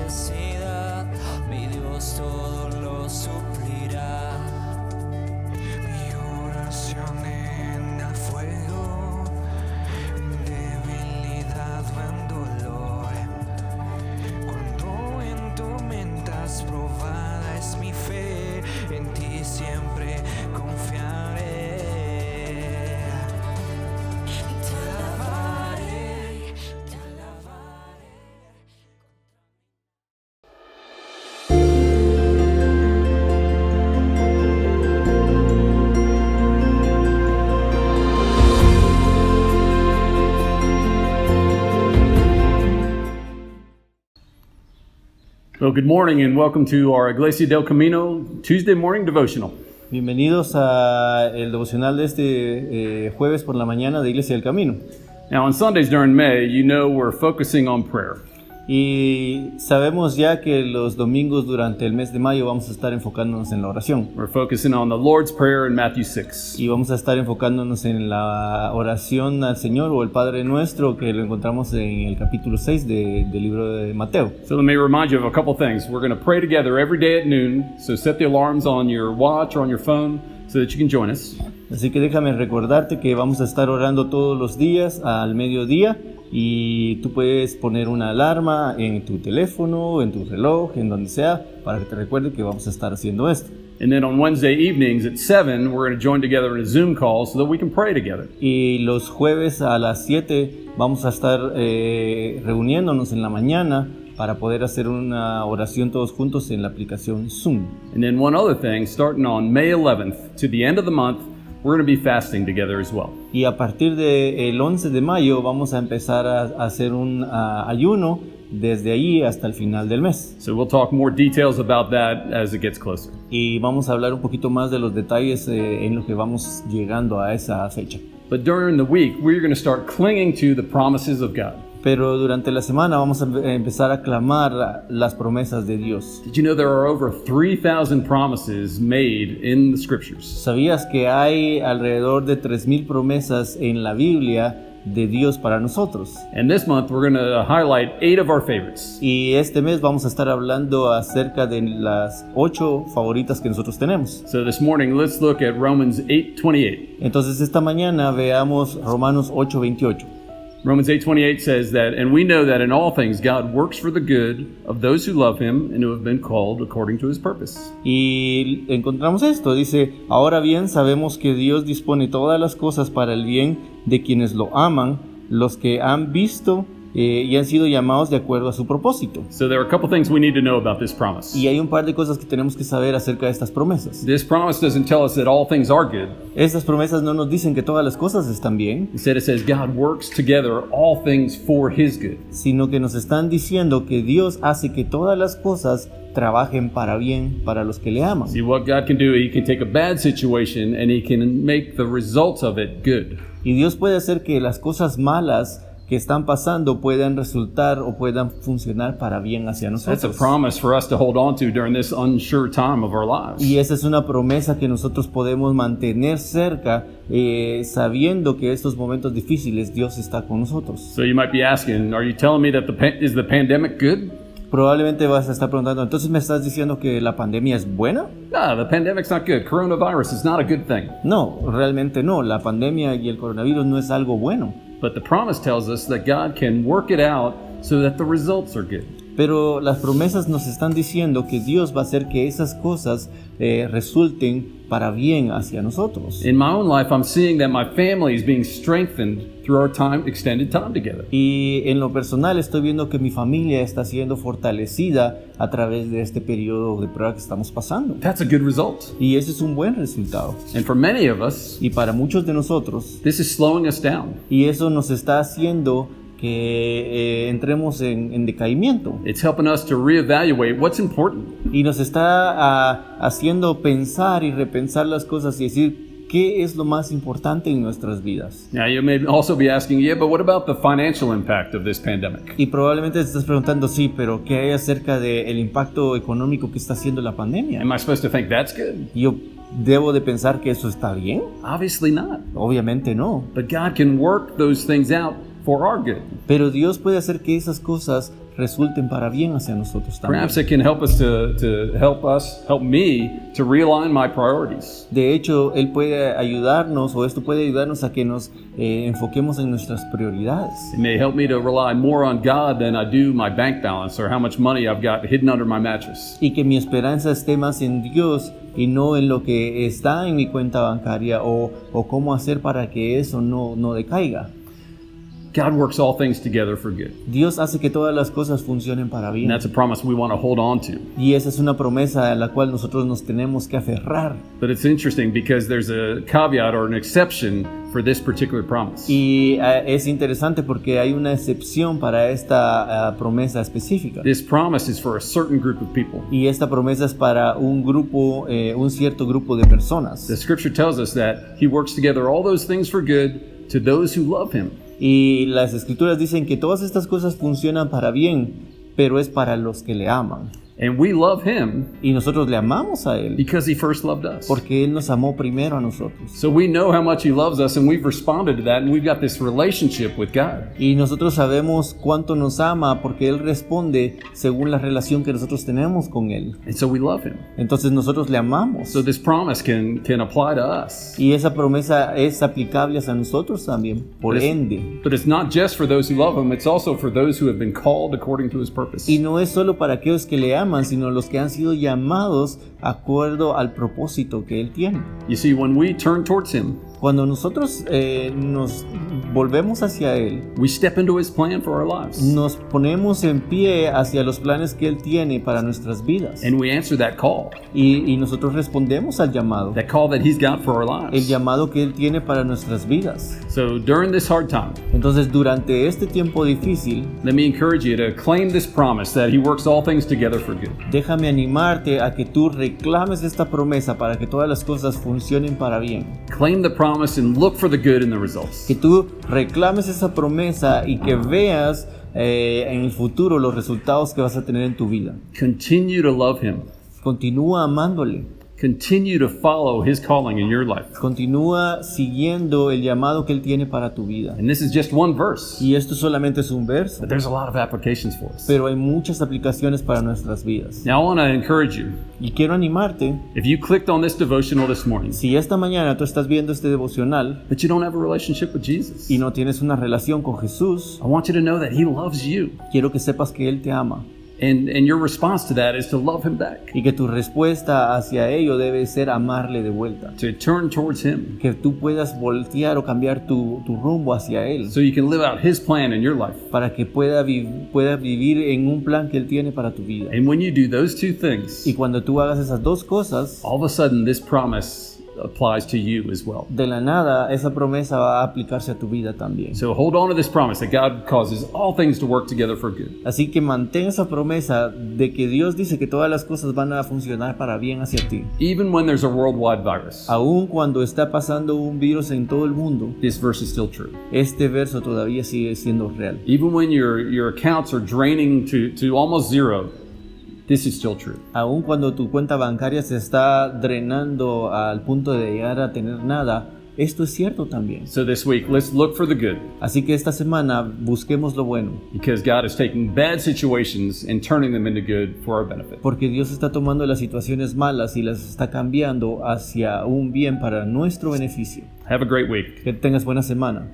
necesidad, mi Dios todo lo suplirá. Mi oración en el fuego, en debilidad o en dolor. Cuando en tormentas probada es mi fe, en ti siempre confiaré. Te alabaré, te alabaré. Well, good morning and welcome to our Iglesia del Camino Tuesday morning devotional. Bienvenidos a el devocional de este jueves por la mañana de Iglesia del Camino. Now, on Sundays during May, you know we're focusing on prayer. Y sabemos ya que los domingos durante el mes de mayo vamos a estar enfocándonos en la oración. We're focusing on the Lord's Prayer in Matthew 6. Y vamos a estar enfocándonos en la oración al Señor o el Padre Nuestro, que lo encontramos en el capítulo 6 del libro de Mateo. So let me remind you of a couple things. We're going to pray together every day at noon, so set the alarms on your watch or on your phone so that you can join us. Así que déjame recordarte que vamos a estar orando todos los días al mediodía. Y tú puedes poner una alarma en tu teléfono, en tu reloj, en donde sea, para que te recuerde que vamos a estar haciendo esto. And then on Wednesday evenings at 7, we're going to join together in a Zoom call so that we can pray together. Y los jueves a las 7 vamos a estar reuniéndonos en la mañana para poder hacer una oración todos juntos en la aplicación Zoom. And then one other thing, starting on May 11th to the end of the month, we're going to be fasting together as well. Y a partir del 11 de mayo vamos a empezar a hacer un ayuno desde ahí hasta el final del mes. So we'll talk more details about that as it gets closer. Y vamos a hablar un poquito más de los detalles en lo que vamos llegando a esa fecha. But during the week, we're going to start clinging to the promises of God. Pero durante la semana vamos a empezar a clamar las promesas de Dios. Did you know there are over 3,000 promises made in the scriptures? ¿Sabías que hay alrededor de 3,000 promesas en la Biblia de Dios para nosotros? And this month we're going to highlight 8 of our favorites. Y este mes vamos a estar hablando acerca de las 8 favoritas que nosotros tenemos. So this morning, let's look at Romans 8:28. Entonces esta mañana veamos Romanos 8:28. Romans 8:28 says that, and we know that in all things God works for the good of those who love him and who have been called according to his purpose. Y encontramos esto, dice, ahora bien sabemos que Dios dispone todas las cosas para el bien de quienes lo aman, los que han visto y han sido llamados de acuerdo a su propósito. So there are a couple things we need to know about this promise. Y hay un par de cosas que tenemos que saber acerca de estas promesas. This promise doesn't tell us that all things are good. Estas promesas no nos dicen que todas las cosas están bien, Instead it says God works together all things for his good. sino que nos están diciendo que Dios hace que todas las cosas trabajen para bien para los que le aman. See, what God can do, he can take a bad situation and he can make the results of it good. Y Dios puede hacer que las cosas malas que están pasando puedan resultar o puedan funcionar para bien hacia That's a nosotros. promise for us to hold on to during this unsure time of our lives. Y esa es una promesa que nosotros podemos mantener cerca, sabiendo que estos momentos difíciles Dios está con nosotros. So you might be asking, are you telling me that is the pandemic good? Probablemente vas a estar preguntando, ¿entonces me estás diciendo que la pandemia es buena? No, the pandemic's not good. Coronavirus is not a good thing. No, realmente no. La pandemia y el coronavirus no es algo bueno. But the promise tells us that God can work it out so that the results are good. Pero las promesas nos están diciendo que Dios va a hacer que esas cosas resulten para bien hacia nosotros. In my own life, I'm seeing that my family is being strengthened through our extended time together. Y en lo personal estoy viendo que mi familia está siendo fortalecida a través de este periodo de prueba que estamos pasando. That's a good result. Y ese es un buen resultado. And for many of us, Y para muchos de nosotros, this is slowing us down. y eso nos está haciendo que entremos en decaimiento. It's helping us to reevaluate what's important. Y nos está haciendo pensar y repensar las cosas y decir qué es lo más importante en nuestras vidas. Now, you may also be asking, yeah, but what about the financial impact of this pandemic? Y probablemente te estás preguntando, sí, pero ¿qué hay acerca del impacto económico que está haciendo la pandemia? Am I supposed to think that's good? Y yo debo de pensar que eso está bien. Obviously not. Obviamente no. But God can work those things out for our good. Pero Dios puede hacer que esas cosas resulten para bien hacia nosotros también. Perhaps it can help us help me to realign my priorities. De hecho, Él puede ayudarnos, o esto puede ayudarnos a que nos enfoquemos en nuestras prioridades. It may help me to rely more on God than I do my bank balance or how much money I've got hidden under my mattress. Y que mi esperanza esté más en Dios y no en lo que está en mi cuenta bancaria o cómo hacer para que eso no decaiga. God works all things together for good. Dios hace que todas las cosas funcionen para And bien. that's a promise we want to hold on to. Y esa es una promesa a la cual nosotros nos tenemos que aferrar. But it's interesting because there's a caveat or an exception for this particular promise. Y es interesante porque hay una excepción para esta promesa específica. This promise is for a certain group of people. Y esta promesa es para un cierto grupo de personas. The scripture tells us that he works together all those things for good to those who love him. Y las escrituras dicen que todas estas cosas funcionan para bien, pero es para los que le aman. And we love him Y nosotros le amamos a Él because he first loved us. porque Él nos amó primero a nosotros. So we know how much he loves us and we've responded to that and we've got this relationship with God. Y nosotros sabemos cuánto nos ama porque Él responde según la relación que nosotros tenemos con Él. And so we love him. Entonces nosotros le amamos. So this promise can apply to us. Y esa promesa es aplicable hacia nosotros también, por ende. But it's not just for those who love him, it's also for those who have been called according to his purpose. Y no es solo para aquellos que le aman, sino los que han sido llamados de acuerdo al propósito que Él tiene. You see, when we turn towards him, Cuando nosotros nos volvemos hacia Él, we step into his plan for our lives. nos ponemos en pie hacia los planes que Él tiene para nuestras vidas. And we answer that call Y nosotros respondemos al llamado, that he's got for our el lives. llamado que Él tiene para nuestras vidas. So during this hard time, Entonces, durante este tiempo difícil, let me encourage you to claim this promise that he works all things together for good. déjame animarte a que tú reclames esta promesa para que todas las cosas funcionen para bien. Claim the promise and look for the good in the results. Que tú reclames esa promesa y que veas en el futuro los resultados que vas a tener en tu vida. Continue to love him. Continúa amándole. Continue to follow his calling in your life. Continúa siguiendo el llamado que Él tiene para tu vida. And this is just one verse, Y esto solamente es un verso, but there's a lot of applications for us. pero hay muchas aplicaciones para nuestras vidas. Now I want to encourage you. Y quiero animarte, If you clicked on this devotional this morning, si esta mañana tú estás viendo este devocional but you don't have a relationship with Jesus, y no tienes una relación con Jesús, I want you to know that he loves you. quiero que sepas que Él te ama And your response to that is to love him back, y que tu respuesta hacia ello debe ser amarle de vuelta. to turn towards him Que tú puedas voltear o cambiar tu rumbo hacia Él so you can live out his plan in your life. para que pueda vivir en un plan que Él tiene para tu vida. And when you do those two things, Y cuando tú hagas esas dos cosas, all of a sudden this promise applies to you as well. de la nada esa promesa va a aplicarse a tu vida también. So hold on to this promise that God causes all things to work together for good. Así que mantén esa promesa de que Dios dice que todas las cosas van a funcionar para bien hacia ti. Even when there's a worldwide virus, Aun cuando está pasando un virus en todo el mundo, this verse is still true. este verso todavía sigue siendo real. Even when your accounts are draining to almost zero, this is still true. Aun cuando tu cuenta bancaria se está drenando al punto de llegar a tener nada, esto es cierto también. So this week, let's look for the good, Así que esta semana busquemos lo bueno, because God is taking bad situations and turning them into good for our benefit. porque Dios está tomando las situaciones malas y las está cambiando hacia un bien para nuestro beneficio. Have a great week. Que tengas buena semana.